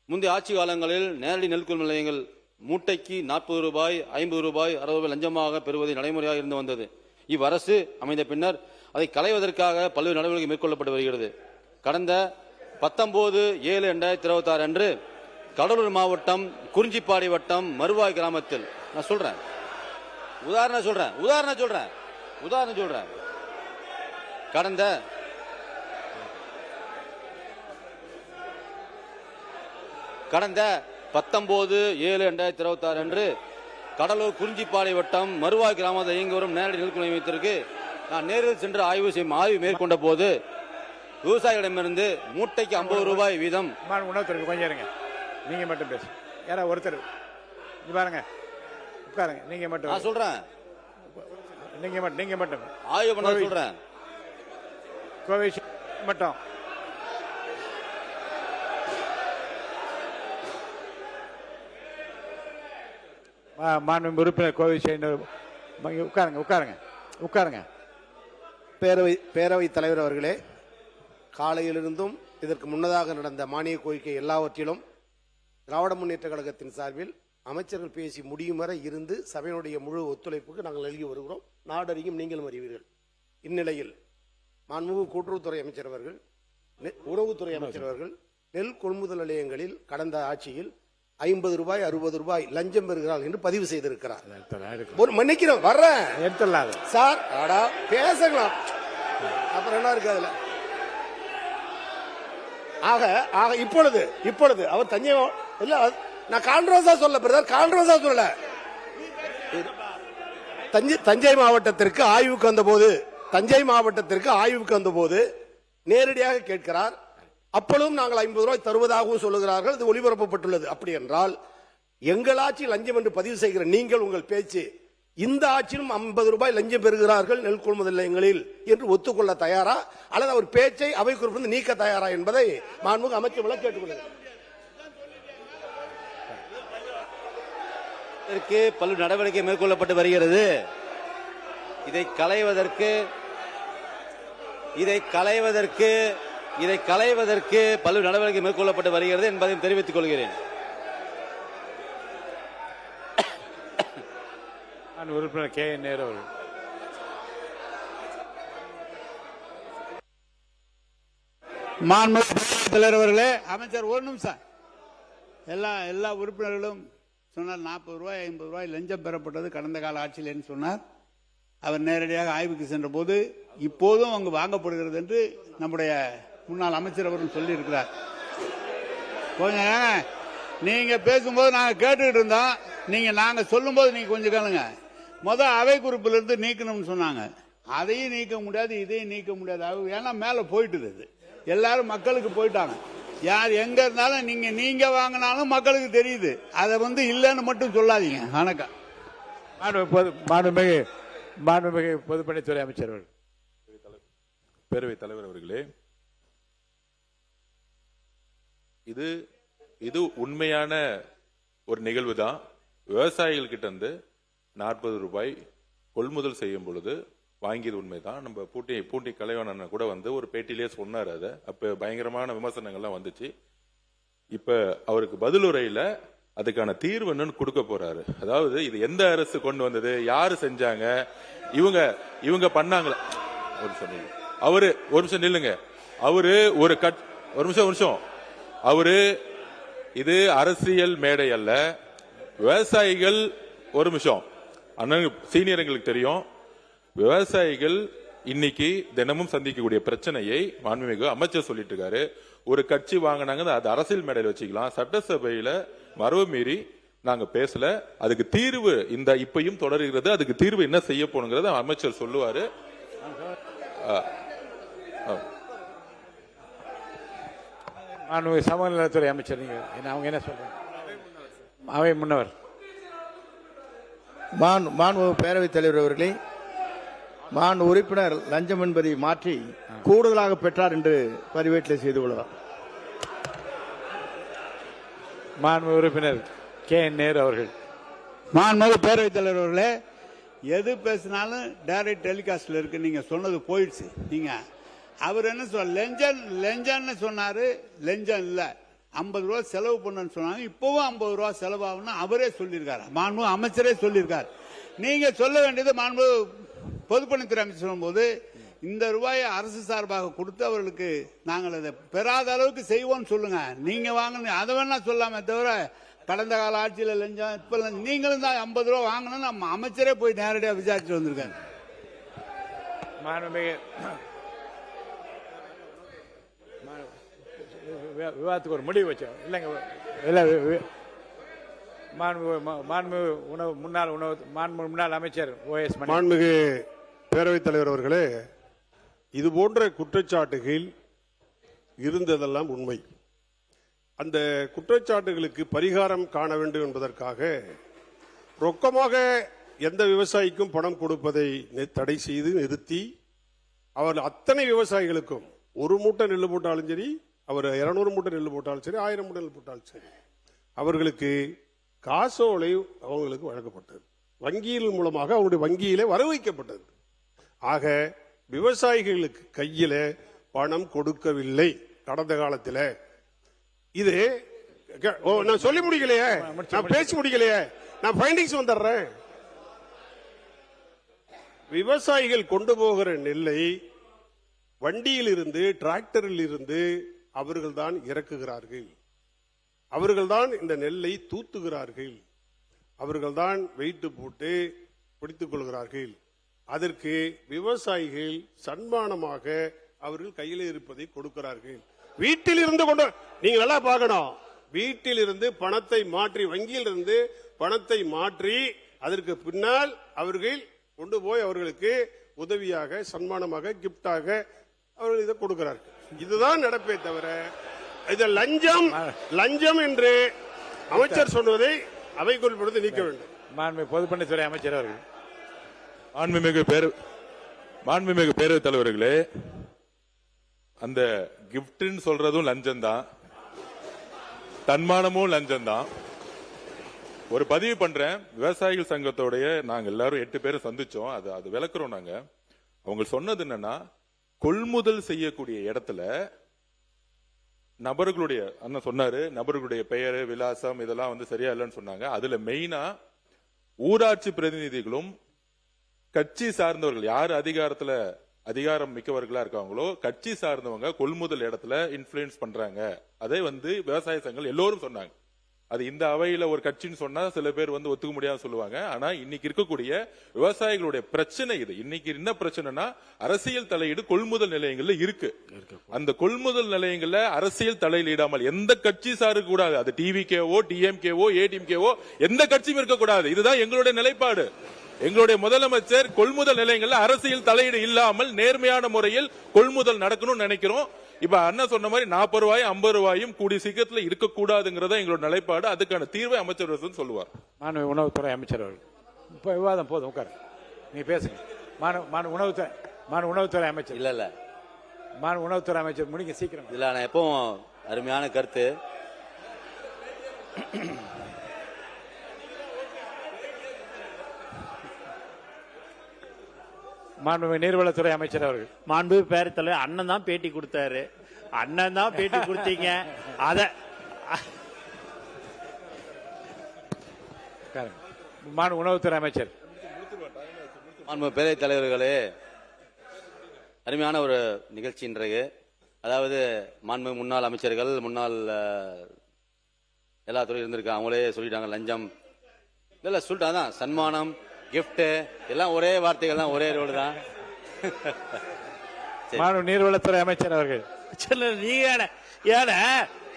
முந்தைய ஆட்சி காலங்களில் நேரடி நெல் கொள்முதல் நிலையங்கள் மூட்டைக்கு 40 ரூபாய் 50 ரூபாய் 60 ரூபாய் லஞ்சமாக பெறுவது நடைமுறையாக இருந்து வந்தது. இவ்வரசு அமைந்த பின்னர் அதை களைவதற்காக பல்வேறு நடவடிக்கை மேற்கொள்ளப்பட்டு வருகிறது. கடந்த 19/7/2026 அன்று கடலூர் மாவட்டம் குறிஞ்சிப்பாடி வட்டம் மருவாய் கிராமத்தில் நான் சொல்றேன், உதாரணம் சொல்றேன். கடந்த 19/7/2026 அன்று கடலூர் குறிஞ்சிப்பாடி வட்டம் மருவாய் கிராமத்தில் இயங்கி வரும் நேரடி நெல் கொள்முதல் நிலையத்திற்கு நான் நேரில் சென்று ஆய்வு மேற்கொண்ட போது விவசாயிகளிடமிருந்து மூட்டைக்கு 50 ரூபாய் வீதம். உணவுத்துறைக்கு கொஞ்சம் இருங்க, நீங்க மட்டும் பேசு. யாரா ஒருத்தர் பாருங்க, உட்காருங்க. நீங்க மட்டும் நான் சொல்றேன், நீங்க மட்டும் ஆய்வு பண்ண சொல்றேன். கோவிஷ் மட்டும் மாண்பு உறுப்பினர் கோவிஷ் உட்காருங்க. பேரவைத் தலைவர் அவர்களே, காலையிலிருந்தும் இதற்கு முன்னதாக நடந்த மானிய கோரிக்கை எல்லாவற்றிலும் திராவிட முன்னேற்ற கழகத்தின் சார்பில் அமைச்சர்கள் பேசி முடியும் வரை இருந்து சபையினுடைய முழு ஒத்துழைப்புக்கு நாங்கள் நல்கி வருகிறோம். நாடறியும் நீங்களும் அறிவீர்கள். இந்நிலையில் மாண்புமிகு கூட்டுறவுத்துறை அமைச்சர் அவர்கள், உணவுத்துறை அமைச்சர் அவர்கள் நெல் கொள்முதல் நிலையங்களில் கடந்த ஆட்சியில் 50 ரூபாய் 60 ரூபாய் லஞ்சம் பெறுகிறார்கள் என்று பதிவு செய்திருக்கிறார். மன்னிக்கிறோம், வர்றேன் சார், பேசலாம், அப்புறம் என்ன இருக்கு அதுல. ஆக இப்பொழுது அவர் தஞ்சை இல்ல, நான் கான்ட்ரோவர்ஸா சொல்ல பிரதர், கான்ட்ரோவர்ஸா சொல்லல. தஞ்சை மாவட்டத்திற்கு ஆய்வுக்கு வந்தபோது நேரடியாக கேட்கிறார். அப்பொழுதும் நாங்கள் 50 ரூபாய் தருவதாகவும் சொல்லுகிறார்கள். இது ஒளிபரப்பப்பட்டுள்ளது. அப்படி என்றால் எங்கள் ஆட்சி லஞ்சம் என்று பதிவு செய்கிற நீங்கள் உங்கள் பேச்சு இந்த ஆட்சியிலும் 50 ரூபாய் லஞ்சம் பெறுகிறார்கள் நெல் கொள்முதல் நிலையங்களில் என்று ஒத்துக்கொள்ள தயாரா, அல்லது அவர் பேச்சை அவை குறிப்பிட்டு நீக்க தயாரா என்பதை மாண்புமிகு அமைச்சர் கேட்டுக்கொள்கிறேன். பல்வேறு நடவடிக்கை மேற்கொள்ளப்பட்டு வருகிறது. இதை களைவதற்கு பல்வேறு நடவடிக்கை மேற்கொள்ளப்பட்டு வருகிறது என்பதையும் தெரிவித்துக் கொள்கிறேன். உறுப்பினர் கே என் நேரு அவர்கள். தலைவர் அவர்களே, அமைச்சர் ஒரு நிமிஷம். எல்லா உறுப்பினர்களும் சொன்னார் 40 ரூபாய் 50 ரூபாய் லஞ்சம் பெறப்பட்டது கடந்த கால ஆட்சியில் சொன்னார். அவர் நேரடியாக ஆய்வுக்கு சென்ற போது இப்போதும் அங்கு வாங்கப்படுகிறது என்று நம்முடைய முன்னாள் அமைச்சர் அவர்கள் சொல்லி இருக்கிறார். கொஞ்சம் நீங்க பேசும்போது நாங்க கேட்டுக்கிட்டு இருந்தோம், நாங்க சொல்லும் போது நீங்க கொஞ்சம் கேளுங்க. அவை குறிப்பிலிருந்து நீக்கணும்னு சொன்னாங்க, அதையும் நீக்க முடியாது, இதையும் நீக்க முடியாது. ஏன்னா மேல போயிட்டு எல்லாரும் மக்களுக்கு போயிட்டாங்க. யார் எங்க இருந்தாலும் நீங்க வாங்கினாலும் மக்களுக்கு தெரியுது. அதை இல்லைன்னு மட்டும் சொல்லாதீங்க. வணக்கம். மாண்புமிகு பொதுப்பணித்துறை அமைச்சர் அவர்கள். பேரவைத் தலைவர் அவர்களே, இது உண்மையான ஒரு நிகழ்வு தான். விவசாயிகள் கிட்ட இருந்து 40 ரூபாய் கொள்முதல் செய்யும் பொழுது வாங்கியது உண்மைதான். நம்ம பூண்டி கலைவாணன் கூட ஒரு பேட்டியிலே சொன்னார். அதை அப்ப பயங்கரமான விமர்சனங்கள்லாம் வந்துச்சு. இப்ப அவருக்கு பதிலுரையில அதுக்கான தீர்வு என்னன்னு கொடுக்க போறாரு. அதாவது இது எந்த அரசு கொண்டு வந்தது, யாரு செஞ்சாங்க, இவங்க பண்ணாங்களா, ஒரு நிமிஷம் நில்லுங்க. அவரு ஒரு நிமிஷம் அவரு இது அரசியல் மேடை அல்ல, விவசாயிகள். ஒரு நிமிஷம் அண்ணன் சீனியர்களுக்கு தெரியும், விவசாயிகள் இன்னைக்கு தினமும் சந்திக்கக்கூடிய பிரச்சனையை மாண்புமிகு அமைச்சர் சொல்லிட்டு இருக்காரு. ஒரு கட்சி வாங்கினாங்க, அது அரசியல் மேடையில் வச்சுக்கலாம். சட்டசபையில மரபு மீறி நாங்க பேசல. அதுக்கு தீர்வு இப்பயும் தொடர்கிறது. அதுக்கு தீர்வு என்ன செய்ய போனுங்கிறத அமைச்சர் சொல்லுவாரு. சமநலத்துறை அமைச்சர் அவங்க என்ன சொல்றாங்க? அவை முன்னவர். மாண்புமிகு பேரவைத் தலைவர் அவர்களே, உறுப்பினர் லஞ்சம் என்பதை மாற்றி கூடுதலாக பெற்றார் என்று பதிவேட்டில் செய்து கொள்ளலாம். மாண்புமிகு உறுப்பினர் கே என் நேரு அவர்கள். மாண்புமிகு பேரவைத் தலைவர் அவர்களே, எது பேசினாலும் டைரக்ட் டெலிகாஸ்ட்ல இருக்கு. நீங்க சொன்னது போயிடுச்சு. அவர் என்ன சொல்ல லஞ்சம்னு சொன்னாரு, லஞ்சம் இல்ல. 50 ரூபா செலவு பண்ணன்னு சொன்னாங்க. இப்பவும் 50 ரூபா செலவாகும்னு அவரே சொல்லியிருக்காரு, மாண்பு அமைச்சரே சொல்லியிருக்காரு. நீங்க சொல்ல வேண்டியது மாண்பு பொதுப்பணித்துறை அமைச்சர் சொல்லும்போது இந்த ரூபாயை அரசு சார்பாக கொடுத்து அவர்களுக்கு நாங்கள் அதை பெறாத அளவுக்கு செய்வோம்னு சொல்லுங்க. நீங்க வாங்க அதை வேணா சொல்லாமே தவிர கடந்த கால ஆட்சியில் லஞ்சம் இப்ப நீங்களும் தான் 50 ரூபா வாங்கணும் நம்ம அமைச்சரே போய் நேரடியாக விசாரிச்சு வந்திருக்காங்க. விவாதத்துக்கு ஒரு முடிவு வச்சோம் இல்லைங்க. இல்லை முன்னாள் அமைச்சர் OS மணி. மாண்புமிகு பேரவைத் தலைவர் அவர்களே, இது போன்ற குற்றச்சாட்டுகள் இருந்ததெல்லாம் உண்மை. அந்த குற்றச்சாட்டுகளுக்கு பரிகாரம் காண வேண்டும் என்பதற்காக ரொக்கமாக எந்த விவசாயிக்கும் பணம் கொடுப்பதை தடை செய்து நிறுத்தி அவர் அத்தனை விவசாயிகளுக்கும் 1 மூட்டை நெல் போட்டாலும் சரி, அவர் 200 மூட்டை நெல் போட்டாலும் சரி, 1000 மூட்டை நெல் போட்டாலும் சரி, அவர்களுக்கு காசோலை அவங்களுக்கு வழங்கப்பட்டது. வங்கியின் மூலமாக அவருடைய வங்கியிலே வர வைக்கப்பட்டது. ஆக விவசாயிகளுக்கு கையில பணம் கொடுக்கவில்லை கடந்த காலத்தில். இது நான் சொல்லி முடிக்கலையே, நான் பேசி முடிக்கலையே, நான் ஃபைண்டிங்ஸ் வந்துடுறேன். விவசாயிகள் கொண்டு போகிற நெல்லை வண்டியில் இருந்து டிராக்டரில் இருந்து அவர்கள் தான் இறக்குகிறார்கள். அவர்கள்தான் இந்த நெல்லை தூத்துகிறார்கள். அவர்கள்தான் வெயிட்டு போட்டு பிடித்துக் கொள்கிறார்கள். அதற்கு விவசாயிகள் சன்மானமாக அவர்கள் கையில் இருப்பதை கொடுக்கிறார்கள். வீட்டில் இருந்து கொண்டு நீங்க நல்லா பார்க்கணும். வீட்டில் இருந்து பணத்தை மாற்றி, வங்கியில் இருந்து பணத்தை மாற்றி அதற்கு பின்னால் அவர்கள் கொண்டு போய் அவர்களுக்கு உதவியாக, சன்மானமாக, கிப்டாக அவர்கள் இதை கொடுக்கிறார்கள். இதுதான் நடப்பே தவிர இது லஞ்சம் என்று அமைச்சர் சொன்னதை அவைக்குள் பொழுது நீக்க வேண்டும். மாண்புமிகு பொதுப்பணித்துறை அமைச்சர் அவர்கள். மாண்புமிகு பேரவைத் தலைவர்களே, அந்த கிஃப்ட்னு சொல்றதும் லஞ்சம் தான், தன்மானமும் லஞ்சம் தான். ஒரு பதிவு பண்றேன். விவசாயிகள் சங்கத்தோடைய நாங்க எல்லாரும் 8 பேரும் சந்திச்சோம். அது விளக்குறோம். நாங்க அவங்க சொன்னது என்னன்னா, கொள்முதல் செய்யக்கூடிய இடத்துல நபர்களுடைய அண்ணன் சொன்னாரு, நபர்களுடைய பெயர், விலாசம் இதெல்லாம் வந்து சரியா இல்லைன்னு சொன்னாங்க. அதுல மெயினா ஊராட்சி பிரதிநிதிகளும் கட்சி சார்ந்தவர்கள், யார் அதிகாரம் மிக்கவர்களா இருக்காங்களோ கட்சி சார்ந்தவங்க கொள்முதல் இடத்துல இன்ஃபுளுன்ஸ் பண்றாங்க. அதை வந்து விவசாய சங்கங்கள் எல்லோரும் சொன்னாங்க. அது இந்த அவையில ஒரு கட்சின்னு சொன்னா சில பேர் வந்து ஒத்துக்க முடியாது சொல்லுவாங்க. ஆனா இன்னைக்கு இருக்கக்கூடிய விவசாயிகளுடைய பிரச்சனை இது. இன்னைக்கு என்ன பிரச்சனைனா, அரசியல் தலையீடு கொள்முதல் நிலையங்கள்ல இருக்கு. அந்த கொள்முதல் நிலையங்கள்ல அரசியல் தலையிடாமல் எந்த கட்சி சாருக்கு கூடாது. அது டிவிகேவோ, டிஎம்கேவோ, ஏடிஎம்கேவோ எந்த கட்சியும் இருக்கக்கூடாது. இதுதான் எங்களுடைய நிலைப்பாடு. எங்களுடைய முதலமைச்சர் கொள்முதல் நிலையங்கள்ல அரசியல் தலையீடு இல்லாமல் நேர்மையான முறையில் கொள்முதல் நடக்கணும்னு நினைக்கிறோம். இப்ப அண்ணா சொன்ன மாதிரி 40 ரூபாயும் 50 ரூபாயும் கூடிய சீக்கிரத்தில் இருக்கக்கூடாதுங்கிறத எங்களோட நிலைப்பாடு. அதுக்கான தீர்வை அமைச்சர் சொல்லுவார். மாண்புமிகு உணவுத்துறை அமைச்சர் அவர்கள். இப்ப விவாதம் போதும், உட்காரு, நீங்க பேசுங்க. உணவுத்துறை அமைச்சர். இல்ல உணவுத்துறை அமைச்சர் முடிங்க சீக்கிரம். இல்ல நான் எப்பவும் அருமையான கருத்து. மாண்புமிகு நீர்வளத்துறை அமைச்சர் அவர்கள். மாண்பு பேரத்தலைவர் அண்ணன் தான் பேட்டி கொடுத்தாரு. அண்ணன் தான் பேட்டி கொடுத்தீங்க. அத உணவுத்துறை அமைச்சர். மாண்பு பேரவைத் தலைவர்களே, அருமையான ஒரு நிகழ்ச்சி இன்றைக்கு. அதாவது மாண்பு முன்னாள் அமைச்சர்கள், முன்னாள் எல்லா துறையும் இருந்திருக்காங்க. அவங்களே சொல்லிட்டாங்க லஞ்சம் இல்ல சொல்லிட்டாங்க, சன்மானம், கிஃப்ட் எல்லாம் ஒரே வார்த்தைகள் தான், ஒரே ரோடு தான். நீர்வளத்துறை அமைச்சர் அவர்கள்.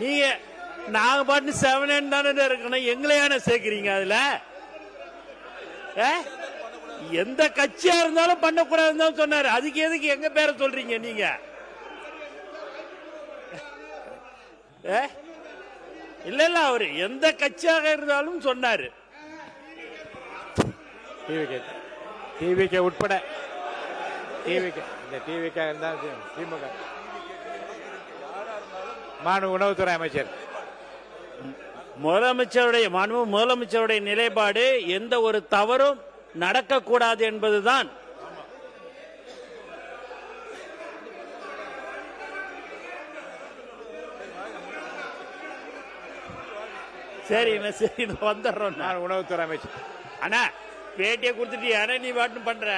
நீங்க நாங்க பாட்டு 7 தானே இருக்கணும், எங்களை ஏன சேர்க்கிறீங்க அதுல? எந்த கட்சியா இருந்தாலும் பண்ணக்கூடாதுன்னு சொன்னாரு. அதுக்கு எதுக்கு எங்க பேரை சொல்றீங்க நீங்க? இல்ல அவரு எந்த கட்சியாக இருந்தாலும் சொன்னாரு. டிவிகே உட்பட டிவிகே இருந்தாலும் திமுக. உணவுத்துறை அமைச்சர். முதலமைச்சருடைய நிலைப்பாடு எந்த ஒரு தவறும் நடக்கக்கூடாது என்பதுதான். சரிண்ணா சரிண்ணா வந்துடுறோம். நான் உணவுத்துறை அமைச்சர். அண்ணா பேட்டியை கொடுத்துட்டியா நீ பாட்டுன்னு பண்ற.